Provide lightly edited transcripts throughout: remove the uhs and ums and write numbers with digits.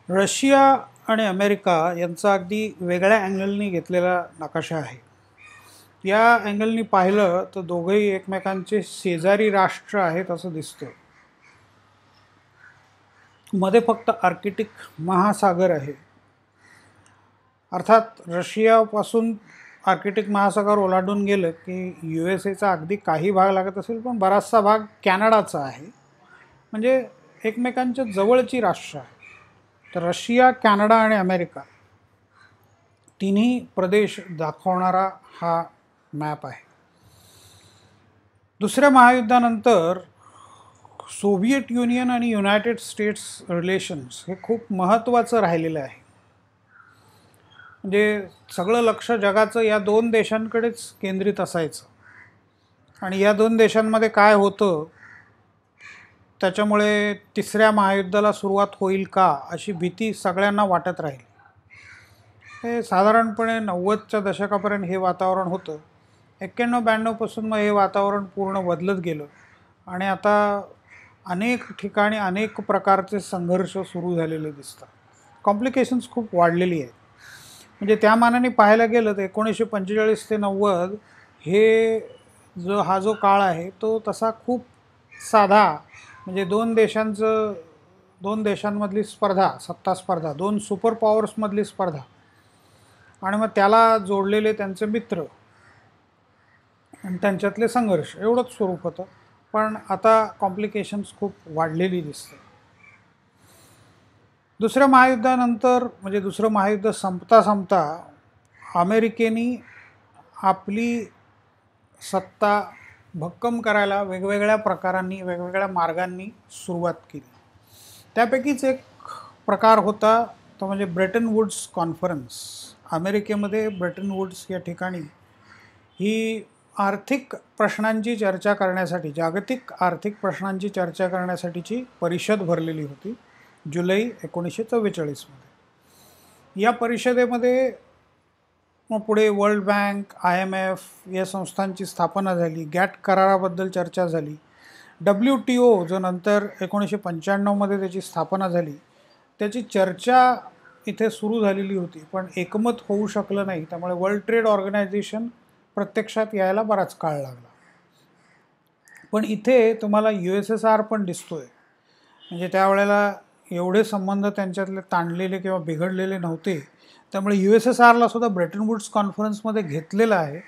Russia आणि America यांचा अगदी वेगळ्या अँगलनी घेतलेला नकाशा आहे. या अँगलनी पाहिलं तर दोघंही एकमेकांचे शेजारी राष्ट्र आहेत असं दिसतं. मध्ये फक्त आर्क्टिक महासागर आहे. अर्थात रशियापासून आर्क्टिक महासागर ओलांडून गेलं की USA अगदी काही भाग लागत असेल, पण बराचसा भाग कॅनडाचा आहे. म्हणजे एकमेकांच्या जवळची राष्ट्र आहे. तर रशिया, कॅनडा आणि अमेरिका तिन्ही प्रदेश दाखवणारा हा मॅप आहे. दुसऱ्या महायुद्धानंतर सोव्हिएट युनियन आणि युनायटेड स्टेट्स रिलेशन्स हे खूप महत्त्वाचं राहिलेलं आहे. म्हणजे सगळं लक्ष जगाचं या दोन देशांकडेच केंद्रित असायचं आणि या दोन देशांमध्ये काय होतं त्याच्यामुळे तिसऱ्या महायुद्धाला सुरुवात होईल का अशी भीती सगळ्यांना वाटत राहील. हे साधारणपणे 90च्या दशकापर्यंत हे वातावरण होतं. 91-92पासून मग हे वातावरण पूर्ण बदलत गेलं आणि आता अनेक ठिकाणी अनेक प्रकारचे संघर्ष सुरू झालेले दिसतात. कॉम्प्लिकेशन्स खूप वाढलेली आहेत. म्हणजे त्या मानाने पाहायला गेलं तर 1945 ते 90 हे हा जो काळ आहे तो तसा खूप साधा, म्हणजे दोन देशांमधली स्पर्धा, सत्ता स्पर्धा, दोन सुपर पॉवर्समधली स्पर्धा आणि मग त्याला जोडलेले त्यांचे मित्र आणि त्यांच्यातले संघर्ष एवढंच स्वरूप होतं. पण आता कॉम्प्लिकेशन्स खूप वाढलेली दिसते. दुसऱ्या महायुद्धानंतर म्हणजे दुसरं महायुद्ध संपता संपता अमेरिकेने आपली सत्ता भक्कम करायला वेगवेगळ्या प्रकारांनी वेगवेगळ्या मार्गांनी सुरुवात केली. त्यापैकीच एक प्रकार होता तो म्हणजे ब्रेटन वुड्स कॉन्फरन्स. अमेरिकेमध्ये ब्रेटन वुड्स या ठिकाणी ही आर्थिक प्रश्नांची चर्चा करण्यासाठी, जागतिक आर्थिक प्रश्नांची चर्चा करण्यासाठीची परिषद भरलेली होती जुलै 1944 मध्ये. या परिषदेमध्ये मग पुढे वर्ल्ड बँक, IMF या संस्थांची स्थापना झाली. गॅट कराराबद्दल चर्चा झाली. WTO जो नंतर 1995 मध्ये त्याची स्थापना झाली त्याची चर्चा इथे सुरू झालेली होती, पण एकमत होऊ शकलं नाही. त्यामुळे वर्ल्ड ट्रेड ऑर्गनायझेशन प्रत्यक्षात यायला बराच काळ लागला. पण इथे तुम्हाला USSR पण दिसतोय. म्हणजे त्यावेळेला एवढे संबंध त्यांच्यातले ताणलेले किंवा बिघडलेले नव्हते. त्यामुळे USSRला सुद्धा ब्रेटन वुड्स कॉन्फरन्समध्ये घेतलेलं आहे.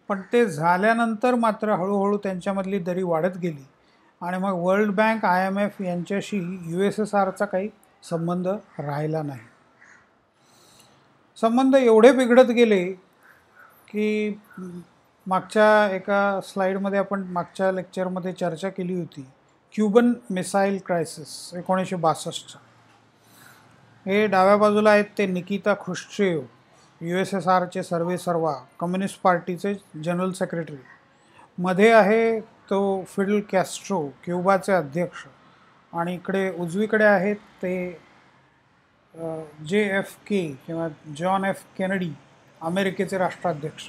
पण ते झाल्यानंतर मात्र हळूहळू त्यांच्यामधली दरी वाढत गेली आणि मग वर्ल्ड बँक, IMF यांच्याशी USSRचा काही संबंध राहिला नाही. संबंध एवढे बिघडत गेले की मागच्या एका स्लाईडमध्ये आपण मागच्या लेक्चरमध्ये चर्चा केली होती, क्युबन मिसाईल क्रायसिस 1962. हे डाव्या बाजूला आहेत ते निकिता ख्रुश्चेव, USSRचे सर्वेसर्वा, कम्युनिस्ट पार्टीचे जनरल सेक्रेटरी. मध्ये आहे तो फिडेल कॅस्ट्रो, क्युबाचे अध्यक्ष. आणि इकडे उजवीकडे आहेत ते JFK किंवा जॉन F केनेडी, अमेरिकेचे राष्ट्राध्यक्ष.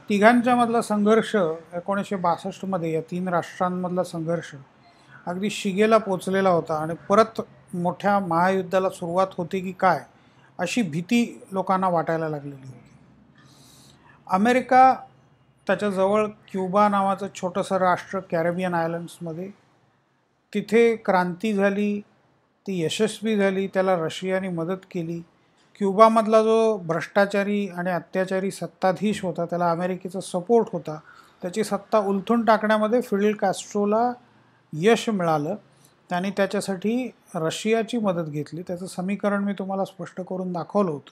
तिघांच्यामधला संघर्ष 1962 मध्ये या तीन राष्ट्रांमधला संघर्ष अगदी शिगेला पोचलेला होता आणि परत मोठ्या महायुद्धाला सुरुवात होती की काय अशी भीती लोकांना वाटायला लागलेली होती. अमेरिका त्याच्याजवळ क्युबा नावाचं छोटंसं राष्ट्र कॅरेबियन आयलंड्समध्ये, तिथे क्रांती झाली, ती यशस्वी झाली, त्याला रशियाने मदत केली. क्युबामधला जो भ्रष्टाचारी आणि अत्याचारी सत्ताधीश होता त्याला अमेरिकेचा सपोर्ट होता. त्याची सत्ता उलथून टाकण्यामध्ये फिडेल कॅस्ट्रोला यश मिळालं. त्यांनी त्याच्यासाठी रशियाची मदत घेतली. त्याचं समीकरण मी तुम्हाला स्पष्ट करून दाखवलं होतं.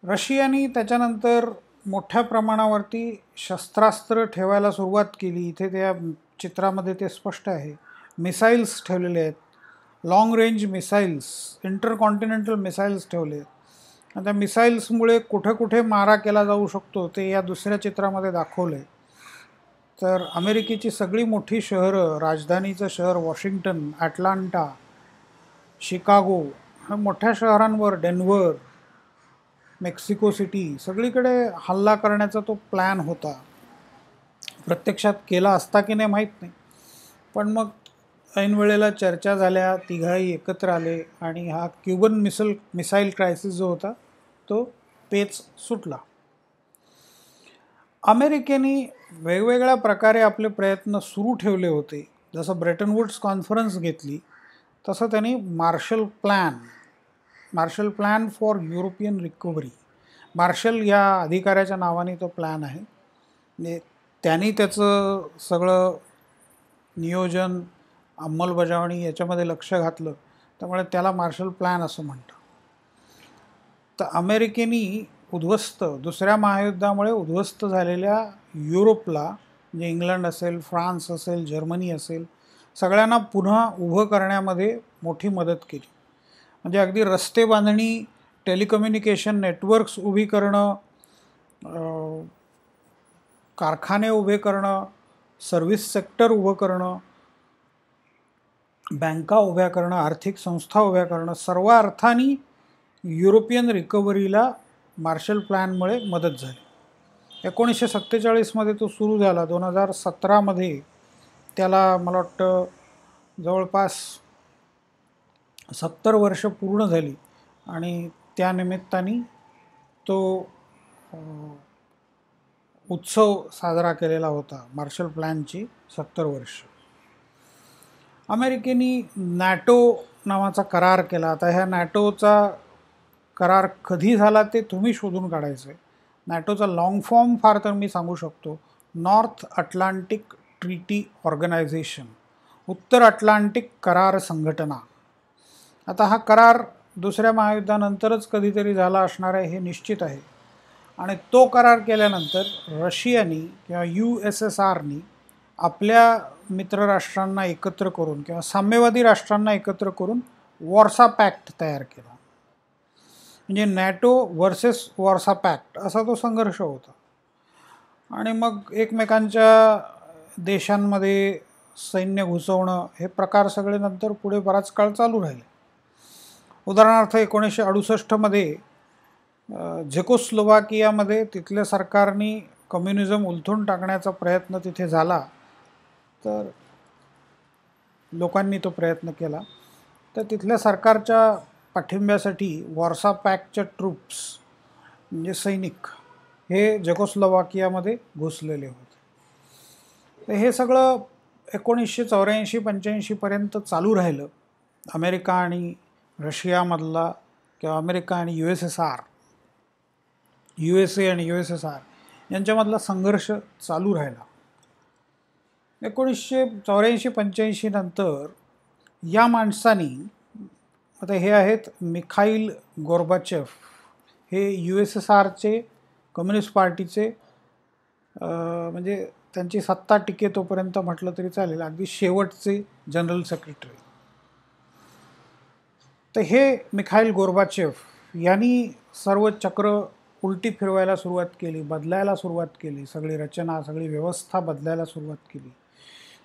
रशियाने त्याच्यानंतर मोठ्या प्रमाणावरती शस्त्रास्त्र ठेवायला सुरुवात केली. इथे त्या चित्रामध्ये ते स्पष्ट आहे. मिसाईल्स ठेवलेले आहेत, long range missiles, intercontinental missiles ठेवले. त्या मिसाईल्समुळे कुठे कुठे मारा केला जाऊ शकतो ते या दुसऱ्या चित्रामध्ये दाखवलं आहे. तर अमेरिकेची सगळी मोठी शहरं, राजधानीचं शहर वॉशिंग्टन, ॲटलांटा, शिकागो, ह्या मोठ्या शहरांवर, डेन्व्हर, मेक्सिको सिटी, सगळीकडे हल्ला करण्याचा तो प्लॅन होता. प्रत्यक्षात केला असता की नाही माहीत नाही, पण मग ऐन वेळेला चर्चा झाल्या, तिघाही एकत्र आले आणि हा क्युबन मिसाईल क्रायसिस जो होता तो पेच सुटला. अमेरिकेने वेगवेगळ्या प्रकारे आपले प्रयत्न सुरू ठेवले होते. जसं ब्रेटन वूड्स कॉन्फरन्स घेतली तसं त्यांनी Marshall plan for European recovery, Marshall या अधिकाऱ्याच्या नावाने तो प्लॅन आहे. म्हणजे त्यांनी त्याचं सगळं नियोजन, अंमलबजावणी याच्यामध्ये लक्ष घातलं, त्यामुळे त्याला मार्शल प्लॅन असं म्हणतात. तर अमेरिकेने दुसऱ्या महायुद्धामुळे उद्ध्वस्त झालेल्या युरोपला, म्हणजे इंग्लंड असेल, फ्रान्स असेल, जर्मनी असेल, सगळ्यांना पुन्हा उभं करण्यामध्ये मोठी मदत केली. म्हणजे अगदी रस्ते बांधणी, टेलिकम्युनिकेशन नेटवर्क्स उभी करणं, कारखाने उभे करणं, सर्व्हिस सेक्टर उभं करणं, बँका उभ्या करणं, आर्थिक संस्था उभ्या करणं, सर्व अर्थाने युरोपियन रिकव्हरीला मार्शल प्लॅनमुळे मदत झाली. 1947मध्ये तो सुरू झाला. 2017मध्ये त्याला मला वाटतं जवळपास 70 वर्ष पूर्ण झाली आणि त्यानिमित्ताने तो उत्सव साजरा केलेला होता, मार्शल प्लॅनची 70 वर्ष. अमेरिकेने नॅटो नावाचा करार केला. आता ह्या नॅटोचा करार कधी झाला ते तुम्ही शोधून काढायचं आहे. नॅटोचा लॉंग फॉर्म फार तर मी सांगू शकतो, नॉर्थ अटलांटिक ट्रीटी ऑर्गनायझेशन, उत्तर अटलांटिक करार संघटना. आता हा करार दुसऱ्या महायुद्धानंतरच कधीतरी झाला असणार आहे हे निश्चित आहे. आणि तो करार केल्यानंतर रशियानी किंवा USSRनी आपल्या मित्रराष्ट्रांना एकत्र करून किंवा साम्यवादी राष्ट्रांना एकत्र करून वॉर्सा पॅक्ट तयार केला. म्हणजे नॅटो वर्सेस वॉर्सा पॅक्ट असा तो संघर्ष होता. आणि मग एकमेकांच्या देशांमध्ये सैन्य घुसवणं हे प्रकार सगळे नंतर पुढे बराच काळ चालू राहिले. उदाहरणार्थ 1968मध्ये झेकोस्लोवाकियामध्ये तिथल्या सरकारने कम्युनिझम उलथून टाकण्याचा प्रयत्न तिथे झाला, तर लोकांनी तो प्रयत्न केला. तर तिथल्या सरकारच्या पाठिंब्यासाठी वॉर्सा पॅक्टच्या ट्रूप्स म्हणजे सैनिक हे झेकोस्लोवाकियामध्ये घुसलेले होते. तर हे सगळं 1984-85पर्यंत चालू राहिलं. अमेरिका आणि रशियामधला किंवा अमेरिका आणि USA आणि USSR यांच्यामधला संघर्ष चालू राहिला. 1984-85 नंतर या माणसांनी, आता हे आहेत मिखाईल गोर्बाचेफ, हे USSRचे कम्युनिस्ट पार्टीचे म्हणजे त्यांची सत्ता टिकेतोपर्यंत म्हटलं तरी चालेल अगदी शेवटचे जनरल सेक्रेटरी. तर हे मिखाईल गोर्बाचेफ यांनी सर्व चक्र उलटी फिरवायला सुरुवात केली, बदलायला सुरुवात केली, सगळी रचना, सगळी व्यवस्था बदलायला सुरुवात केली.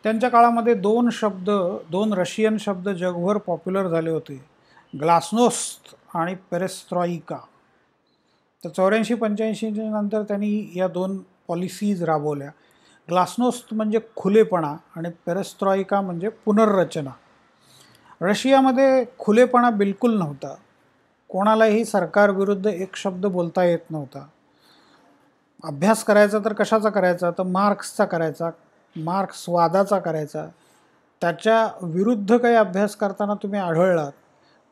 त्यांच्या काळामध्ये दोन रशियन शब्द जगभर पॉप्युलर झाले होते, ग्लासनोस्त आणि पेरेस्ट्रॉइका. तर 84-85 नंतर त्यांनी या दोन पॉलिसीज राबवल्या. ग्लासनोस्त म्हणजे खुलेपणा आणि पेरेस्ट्रॉइका म्हणजे पुनर्रचना. रशियामध्ये खुलेपणा बिलकुल नव्हता. कोणालाही सरकारविरुद्ध एक शब्द बोलता येत नव्हता. अभ्यास करायचा तर कशाचा करायचा, तर मार्क्सचा करायचा, मार्क्सवादाचा करायचा. त्याच्या विरुद्ध काही अभ्यास करताना तुम्ही आढळलात,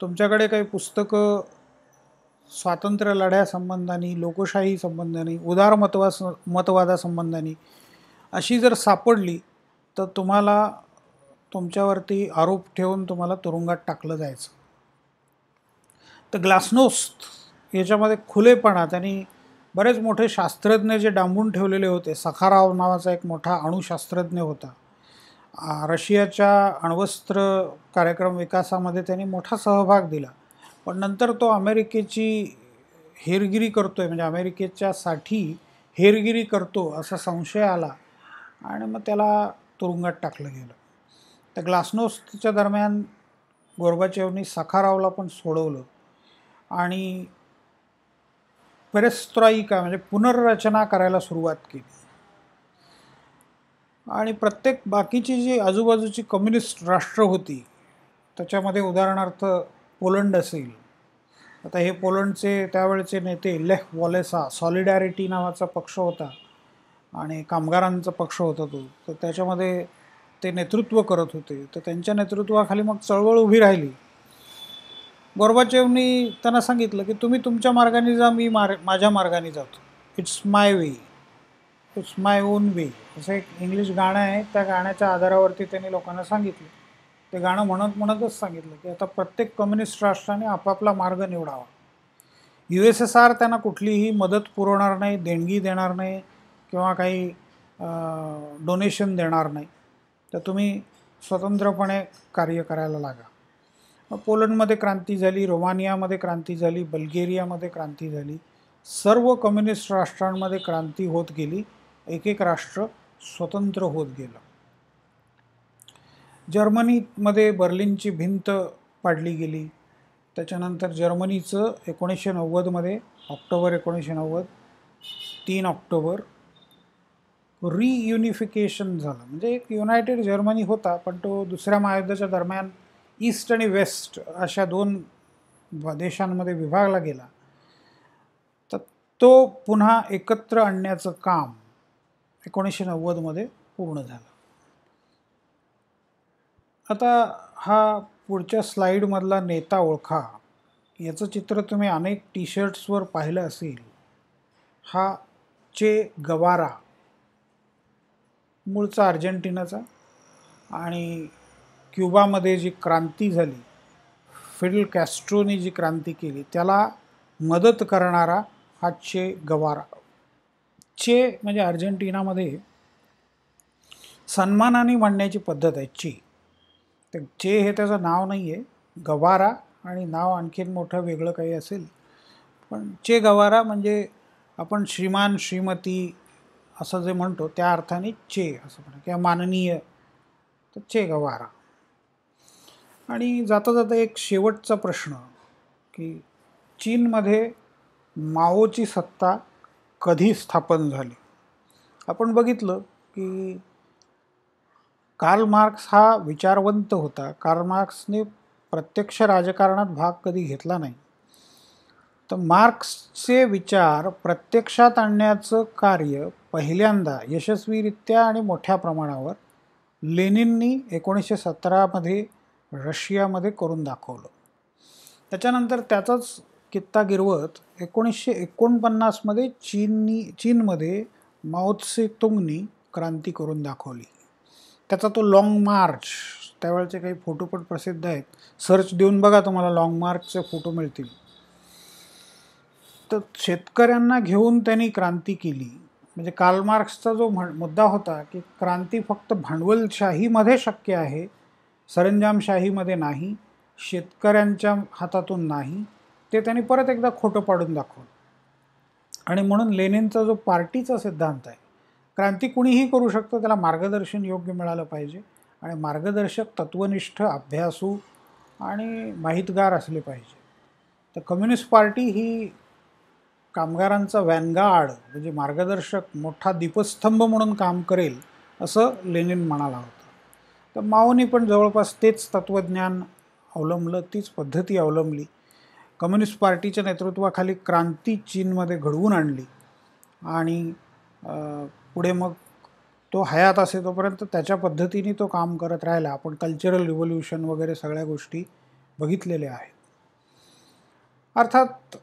तुमच्याकडे काही पुस्तकं स्वातंत्र्य लढ्यासंबंधाने, लोकशाही संबंधाने, मतवादासंबंधाने अशी जर सापडली तर तुम्हाला तुमच्यावरती आरोप ठेवून तुम्हाला तुरुंगात टाकलं जायचं. तर ग्लासनोस्त याच्यामध्ये खुलेपणा, त्यांनी बरेच मोठे शास्त्रज्ञ जे डांबून ठेवलेले होते. सखाराव नावाचा एक मोठा अणुशास्त्रज्ञ होता. रशियाच्या अण्वस्त्र कार्यक्रम विकासामध्ये त्यांनी मोठा सहभाग दिला. पण नंतर तो अमेरिकेची हेरगिरी करतोय, म्हणजे अमेरिकेच्यासाठी हेरगिरी करतो असा संशय आला आणि मग त्याला तुरुंगात टाकलं गेलं. तर ग्लासनोस्तच्या दरम्यान गोर्बाचेवनी सखारावला पण सोडवलं आणि पेरेस्ट्रॉइका म्हणजे पुनर्रचना करायला सुरुवात केली. आणि प्रत्येक बाकीची जी आजूबाजूची कम्युनिस्ट राष्ट्र होती त्याच्यामध्ये उदाहरणार्थ पोलंड असेल, आता हे पोलंडचे त्यावेळचे नेते लेख वॉलेसा, सॉलिडॅरिटी नावाचा पक्ष होता आणि कामगारांचा पक्ष होता तो, तर त्याच्यामध्ये ते नेतृत्व करत होते. तर त्यांच्या नेतृत्वाखाली मग चळवळ उभी राहिली. गोर्बाचेवनी त्यांना सांगितलं की तुम्ही तुमच्या मार्गाने जा, मी माझ्या मार्गाने जातो. It's my way, it's my own way, असं एक इंग्लिश गाणं आहे. त्या गाण्याच्या आधारावरती त्यांनी लोकांना सांगितलं. ते गाणं म्हणत म्हणतच सांगितलं की आता प्रत्येक कम्युनिस्ट राष्ट्राने आपापला मार्ग निवडावा. USSR त्यांना कुठलीही मदत पुरवणार नाही, देणगी देणार नाही किंवा काही डोनेशन देणार नाही, तर तुम्ही स्वतंत्रपणे कार्य करायला लागा. पोलंडमध्ये क्रांती झाली, रोमानियामध्ये क्रांती झाली, बल्गेरियामध्ये क्रांती झाली. सर्व कम्युनिस्ट राष्ट्रांमध्ये क्रांती होत गेली, एक एक राष्ट्र स्वतंत्र होत गेलं. जर्मनीमध्ये बर्लिनची भिंत पाडली गेली. त्याच्यानंतर जर्मनीचं 1990मध्ये ऑक्टोबर 1990 3 ऑक्टोबर रियुनिफिकेशन झालं. म्हणजे एक युनायटेड जर्मनी होता, पण तो दुसऱ्या महायुद्धाच्या दरम्यान ईस्ट आणि वेस्ट अशा 2 देशांमध्ये विभागला गेला. तर तो पुन्हा एकत्र आणण्याचं काम 1990मध्ये पूर्ण झालं. आता हा पुढच्या स्लाईडमधला नेता ओळखा, याचं चित्र तुम्ही अनेक टी-शर्ट्सवर पाहिलं असेल. हा चे गवारा, मूळचा अर्जेंटिनाचा, आणि क्युबामध्ये जी क्रांती झाली, फिडेल कॅस्ट्रोनी जी क्रांती केली, त्याला मदत करणारा हा चे गवारा. चे म्हणजे अर्जेंटिनामध्ये सन्मानाने म्हणण्याची पद्धत आहे, चे. तर चे हे त्याचं नाव नाही आहे, गवारा आणि नाव आणखीन मोठं वेगळं काही असेल, पण चे गवारा म्हणजे आपण श्रीमान श्रीमती असं जे म्हणतो त्या अर्थाने चे असं म्हणा, किंवा माननीय, तर चे गवारा. आणि जाता जाता एक शेवटचा प्रश्न की चीनमध्ये माओची सत्ता कधी स्थापन झाली. आपण बघितलं की कार्ल मार्क्स हा विचारवंत होता. कार्ल मार्क्सने प्रत्यक्ष राजकारणात भाग कधी घेतला नाही. तर मार्क्सचे विचार प्रत्यक्षात आणण्याचं कार्य पहिल्यांदा यशस्वीरित्या आणि मोठ्या प्रमाणावर लेनिननी 1917मध्ये रशियामध्ये करून दाखवलं. त्याच्यानंतर त्याचाच कित्ता गिरवत 1949मध्ये चीनमध्ये माओ त्से तुंगनी क्रांती करून दाखवली. त्याचा तो लाँग मार्च, त्यावेळेचे काही फोटो पण प्रसिद्ध आहेत, सर्च देऊन बघा, तुम्हाला लाँग मार्चचे फोटो मिळतील. तर शेतकऱ्यांना घेऊन त्यांनी क्रांती केली. म्हणजे कार्ल मार्क्सचा जो मुद्दा होता की क्रांती फक्त भांडवलशाहीमध्ये शक्य आहे, सरंजामशाहीमध्ये नाही, शेतकऱ्यांच्या हातातून नाही, ते त्यांनी परत एकदा खोटं पाडून दाखवलं. आणि म्हणून लेनिनचा जो पार्टीचा सिद्धांत आहे, क्रांती कुणीही करू शकतं, त्याला मार्गदर्शन योग्य मिळालं पाहिजे, आणि मार्गदर्शक तत्वनिष्ठ, अभ्यासू आणि माहितगार असले पाहिजे. तर कम्युनिस्ट पार्टी ही कामगारांचा वॅनगार्ड म्हणजे मार्गदर्शक, मोठा दीपस्तंभ म्हणून काम करेल असं लेनिन म्हणाला होता. तर माओनी पण जवळपास तेच तत्त्वज्ञान अवलंबलं, तीच पद्धती अवलंबली. कम्युनिस्ट पार्टीच्या नेतृत्वाखाली क्रांती चीनमध्ये घडवून आणली, आणि पुढे मग तो हयात असे तोपर्यंत त्याच्या पद्धतीने तो काम करत राहिला. आपण कल्चरल रिव्होल्युशन वगैरे सगळ्या गोष्टी बघितलेल्या आहेत. अर्थात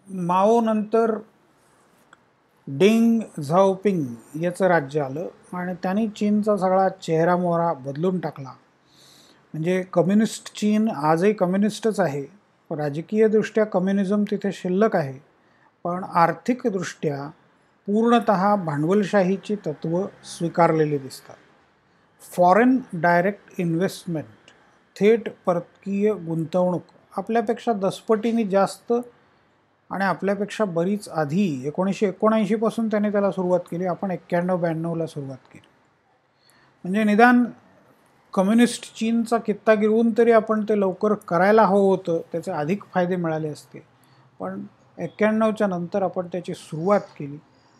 माओ नंतर डेंग झाओपिंग याचं राज्य आलं, आणि त्यांनी चीनचा सगळा चेहरा मोहरा बदलून टाकला. म्हणजे कम्युनिस्ट चीन आजही कम्युनिस्टच आहे, राजकीयदृष्ट्या कम्युनिझम तिथे शिल्लक आहे, पण आर्थिकदृष्ट्या पूर्णतः भांडवलशाहीची तत्त्व स्वीकारलेली दिसतात. फॉरेन डायरेक्ट इन्व्हेस्टमेंट, थेट परकीय गुंतवणूक आपल्यापेक्षा दसपटीने जास्त, आणि आपल्यापेक्षा बरीच आधी 1979 पासून त्याने त्याला सुरुवात केली. आपण 91-92ला सुरुवात केली. म्हणजे निदान कम्युनिस्ट चीनचा कित्ता गिरवून तरी आपण ते लवकर करायला हवं होतं, त्याचे अधिक फायदे मिळाले असते. पण 91च्या नंतर आपण त्याची सुरुवात केली,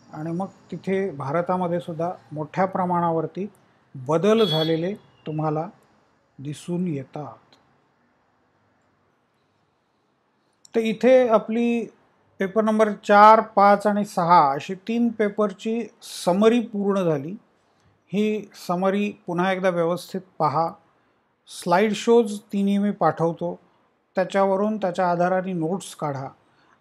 आणि मग तिथे भारतामध्ये सुद्धा मोठ्या प्रमाणावरती बदल झालेले तुम्हाला दिसून येतात. तर इथे आपली पेपर नंबर 4, 5 आणि 6 अशी 3 पेपरची समरी पूर्ण झाली. ही समरी पुन्हा एकदा व्यवस्थित पहा. स्लाइड शोज तिन्ही मी पाठवतो, त्याच्यावरून त्याच्या आधाराने नोट्स काढा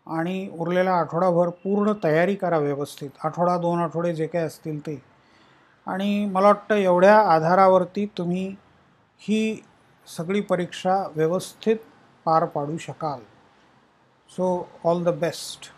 आणि उरलेला आठवडाभर पूर्ण तयारी करा व्यवस्थित. आठवडा 2 आठवडे जे काही असतील ते. आणि मला वाटतं एवढ्या आधारावरती तुम्ही ही सगळी परीक्षा व्यवस्थित पार पाडू शकाल. So all the best.